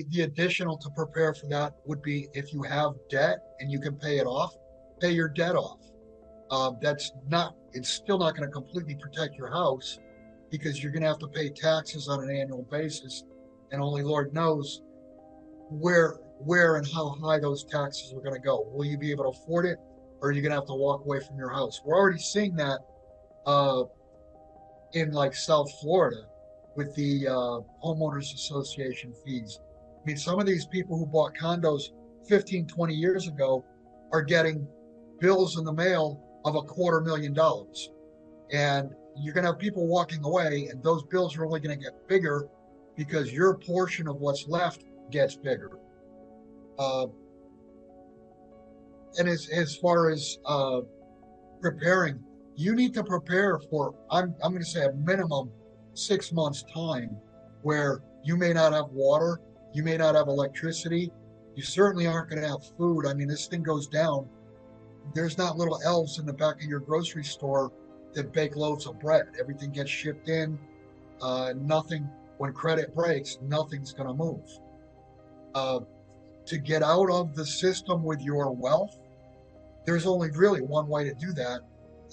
the additional to prepare for that would be if you have debt and you can pay it off, pay your debt off. That's not, it's still not going to completely protect your house because you're going to have to pay taxes on an annual basis, and only Lord knows where and how high those taxes are going to go. Will you be able to afford it, or are you going to have to walk away from your house? We're already seeing that uh, in like South Florida with the homeowners association fees. I mean, some of these people who bought condos 15, 20 years ago are getting bills in the mail of $250,000. And you're going to have people walking away, and those bills are only going to get bigger because your portion of what's left gets bigger. Uh, and as far as preparing, you need to prepare for, I'm going to say a minimum 6 months time where you may not have water, you may not have electricity, you certainly aren't going to have food. I mean, this thing goes down. There's not little elves in the back of your grocery store that bake loaves of bread. Everything gets shipped in. Nothing, when credit breaks, nothing's going to move. Uh, to get out of the system with your wealth, there's only really one way to do that,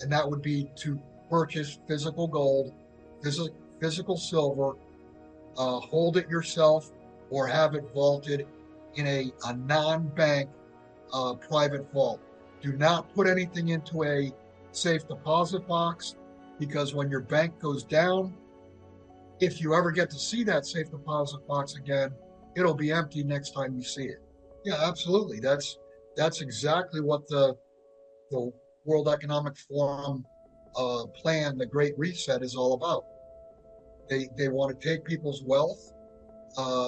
and that would be to purchase physical gold, physical silver, hold it yourself, or have it vaulted in a non-bank private vault. Do not put anything into a safe deposit box, because when your bank goes down, if you ever get to see that safe deposit box again, it'll be empty next time you see it. Yeah, absolutely. That's exactly what the World Economic Forum plan, the Great Reset, is all about. They want to take people's wealth,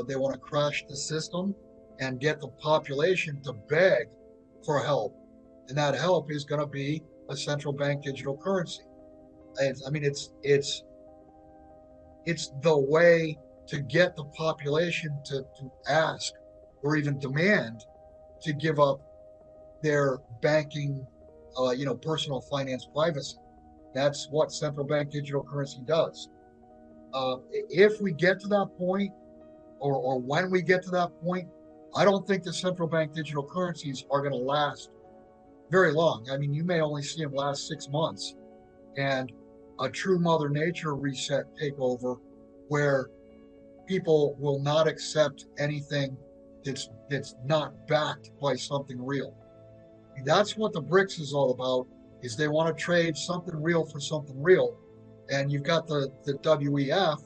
they want to crash the system and get the population to beg for help. And that help is going to be a central bank digital currency. I mean, it's the way to get the population to ask or even demand to give up their banking, personal finance privacy. That's what central bank digital currency does. If we get to that point, or when we get to that point, I don't think the central bank digital currencies are going to last very long. I mean, you may only see them last 6 months, and a true Mother Nature reset takeover where people will not accept anything that's not backed by something real. That's what the BRICS is all about. Is they want to trade something real for something real, and you've got the WEF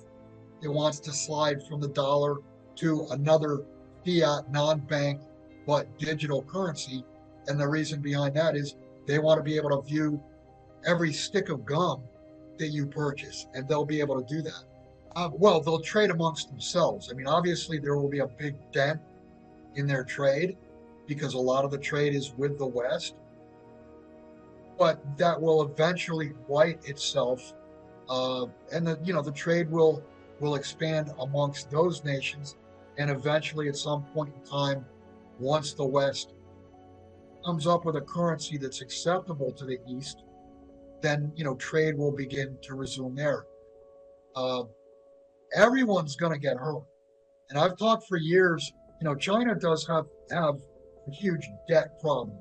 that wants to slide from the dollar to another fiat non-bank but digital currency. And the reason behind that is they want to be able to view every stick of gum that you purchase, and they'll be able to do that. Well, they'll trade amongst themselves. I mean, obviously, there will be a big dent in their trade because a lot of the trade is with the West, but that will eventually right itself, and the trade will expand amongst those nations, and eventually, at some point in time, once the West comes up with a currency that's acceptable to the East, then trade will begin to resume there. Uh, Everyone's going to get hurt, and I've talked for years. China does have a huge debt problem,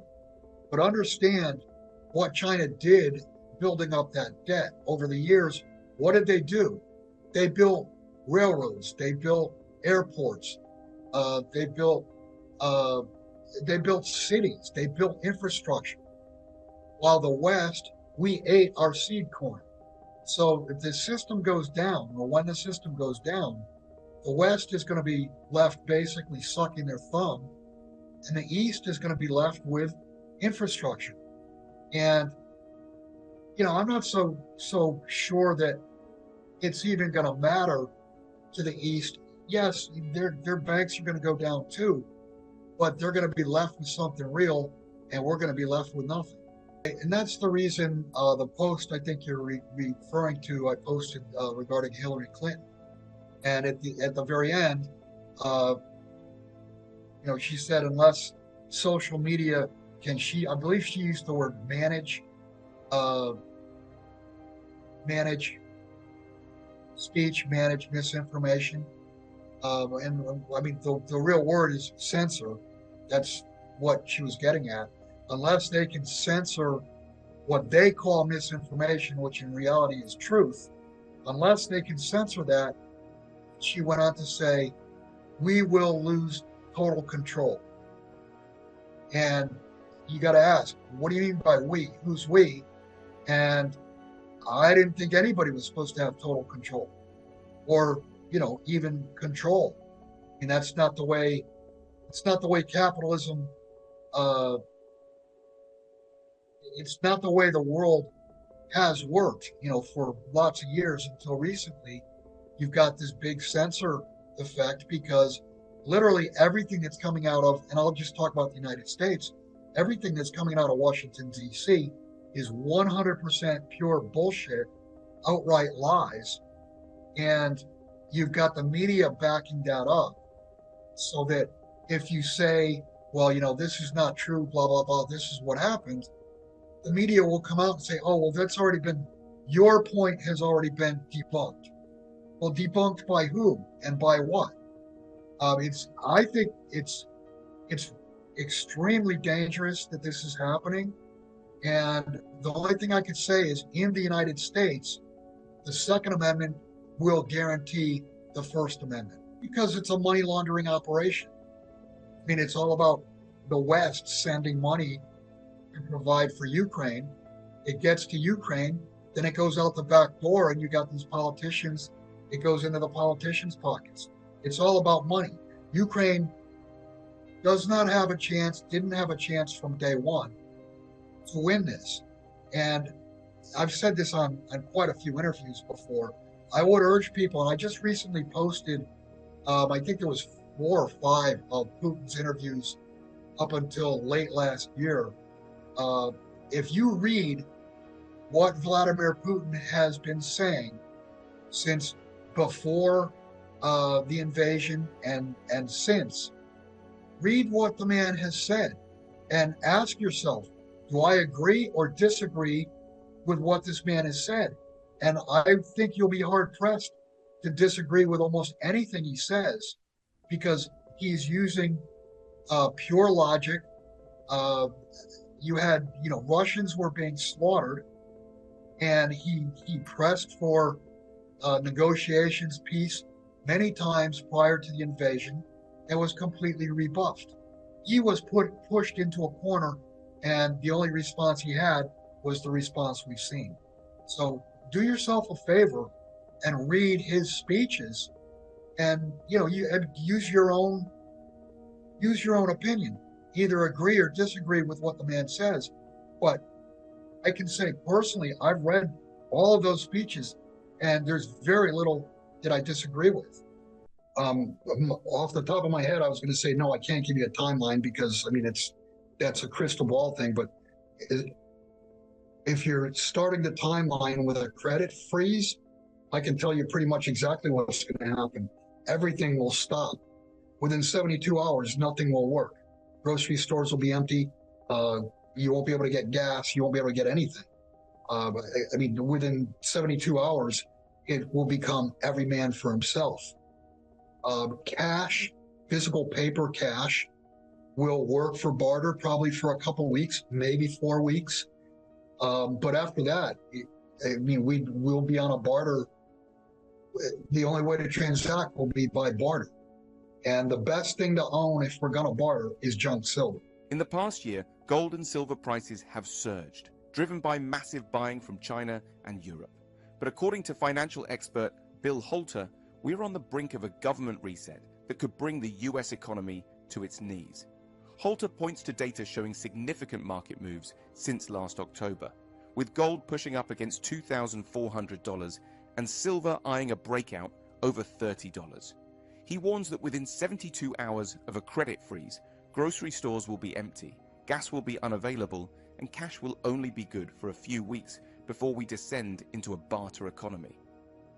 but understand what China did building up that debt over the years. What did they do? They built railroads, they built airports, they built cities, they built infrastructure. While the West, we ate our seed corn. So if the system goes down, or when the system goes down, the West is going to be left basically sucking their thumb, and the East is going to be left with infrastructure. And I'm not so sure that it's even going to matter to the East. Yes, their banks are going to go down too, but they're going to be left with something real, and we're going to be left with nothing. And that's the reason the post I think you're referring to, I posted regarding Hillary Clinton. And at the very end, she said, unless social media can, I believe she used the word manage speech, manage misinformation. I mean, the real word is censor. That's what she was getting at. Unless they can censor what they call misinformation, which in reality is truth, unless they can censor that, she went on to say, we will lose total control. And you got to ask, what do you mean by we? Who's we? And I didn't think anybody was supposed to have total control or, even control. I mean, it's not the way capitalism, uh, it's not the way the world has worked, for lots of years until recently. You've got this big censor effect because literally everything that's coming out of, and I'll just talk about the United States, everything that's coming out of Washington, D.C. is 100% pure bullshit, outright lies. And you've got the media backing that up so that if you say, well, this is not true, blah, blah, blah, this is what happened, the media will come out and say, oh, well, your point has already been debunked. Well, debunked by whom and by what? I think it's extremely dangerous that this is happening. And the only thing I could say is in the United States, the Second Amendment will guarantee the First Amendment because it's a money laundering operation. I mean, it's all about the West sending money to provide for Ukraine. It gets to Ukraine, then it goes out the back door, and you got these politicians. It goes into the politicians' pockets. It's all about money. Ukraine does not have a chance, didn't have a chance from day one to win this. And I've said this on quite a few interviews before. I would urge people, and I just recently posted, I think there was 4 or 5 of Putin's interviews up until late last year. If you read what Vladimir Putin has been saying since before the invasion and since, read what the man has said and ask yourself, do I agree or disagree with what this man has said? And I think you'll be hard pressed to disagree with almost anything he says because he's using pure logic. You had, Russians were being slaughtered, and he pressed for negotiations, peace, many times prior to the invasion, and was completely rebuffed. He was pushed into a corner, and the only response he had was the response we've seen. So do yourself a favor and read his speeches, and you use your own opinion. Either agree or disagree with what the man says. But I can say personally, I've read all of those speeches, and there's very little that I disagree with. Off the top of my head, I was going to say, no, I can't give you a timeline because, I mean, that's a crystal ball thing. But if you're starting the timeline with a credit freeze, I can tell you pretty much exactly what's going to happen. Everything will stop. Within 72 hours, nothing will work. Grocery stores will be empty. You won't be able to get gas. You won't be able to get anything. I mean, within 72 hours, it will become every man for himself. Cash, physical paper cash, will work for barter probably for a couple weeks, maybe 4 weeks. But after that, I mean, we'll be on a barter. The only way to transact will be by barter. And the best thing to own if we're going to barter is junk silver. In the past year, gold and silver prices have surged, driven by massive buying from China and Europe. But according to financial expert Bill Holter, we're on the brink of a government reset that could bring the US economy to its knees. Holter points to data showing significant market moves since last October, with gold pushing up against $2,400 and silver eyeing a breakout over $30. He warns that within 72 hours of a credit freeze, grocery stores will be empty, gas will be unavailable, and cash will only be good for a few weeks before we descend into a barter economy.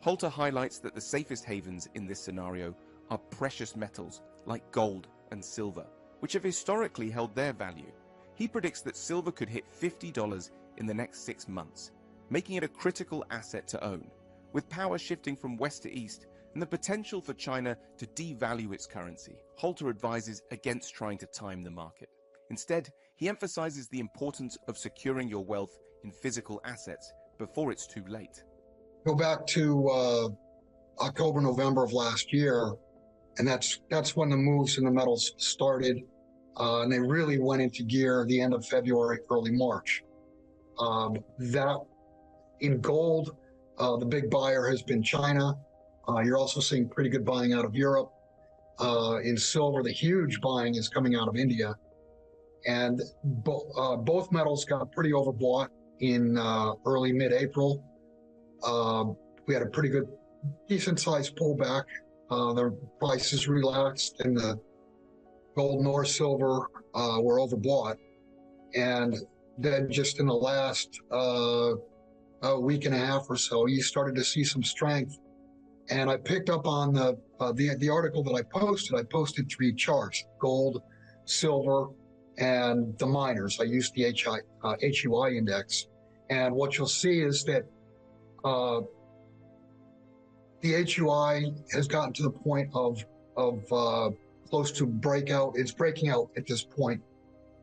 Holter highlights that the safest havens in this scenario are precious metals like gold and silver, which have historically held their value. He predicts that silver could hit $50 in the next 6 months, making it a critical asset to own. With power shifting from west to east and the potential for China to devalue its currency, Holter advises against trying to time the market. Instead, he emphasizes the importance of securing your wealth in physical assets before it's too late. Go back to October, November of last year, and that's when the moves in the metals started, and they really went into gear the end of February, early March. That in gold, the big buyer has been China. You're also seeing pretty good buying out of Europe. In silver, the huge buying is coming out of India. And both metals got pretty overbought in early mid-April. We had a pretty good, decent-sized pullback. The prices relaxed, and the gold nor silver were overbought. And then just in the last a week and a half or so, you started to see some strength. And I picked up on the article that I posted. I posted 3 charts: gold, silver, and the miners. I used the HUI index. And what you'll see is that the HUI has gotten to the point of close to breakout. It's breaking out at this point.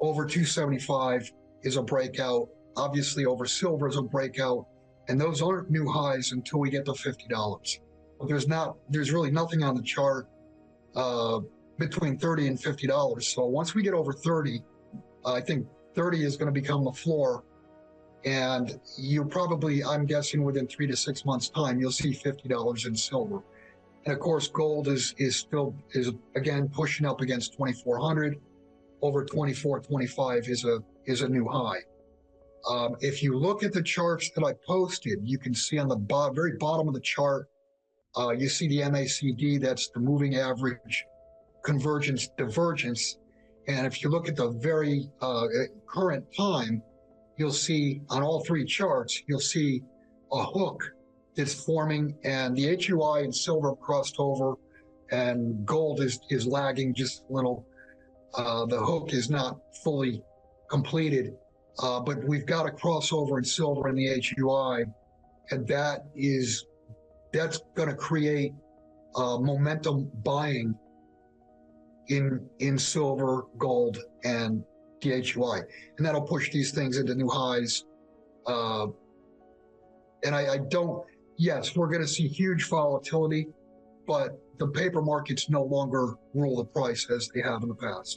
Over 275 is a breakout. Obviously, over silver is a breakout. And those aren't new highs until we get to $50. There's really nothing on the chart between $30 and $50. So once we get over 30, I think 30 is going to become the floor. And you probably, I'm guessing within 3 to 6 months time, you'll see $50 in silver. And of course, gold is again pushing up against 2,400. Over 2425 is a new high. If you look at the charts that I posted, you can see on the very bottom of the chart, you see the MACD, that's the moving average convergence divergence. And if you look at the very current time, you'll see on all 3 charts, you'll see a hook that's forming, and the HUI and silver crossed over, and gold is lagging just a little. The hook is not fully completed, but we've got a crossover in silver in the HUI, and that's going to create momentum buying in silver, gold, and the HUI, and that'll push these things into new highs. And yes, we're going to see huge volatility, but the paper markets no longer rule the price as they have in the past.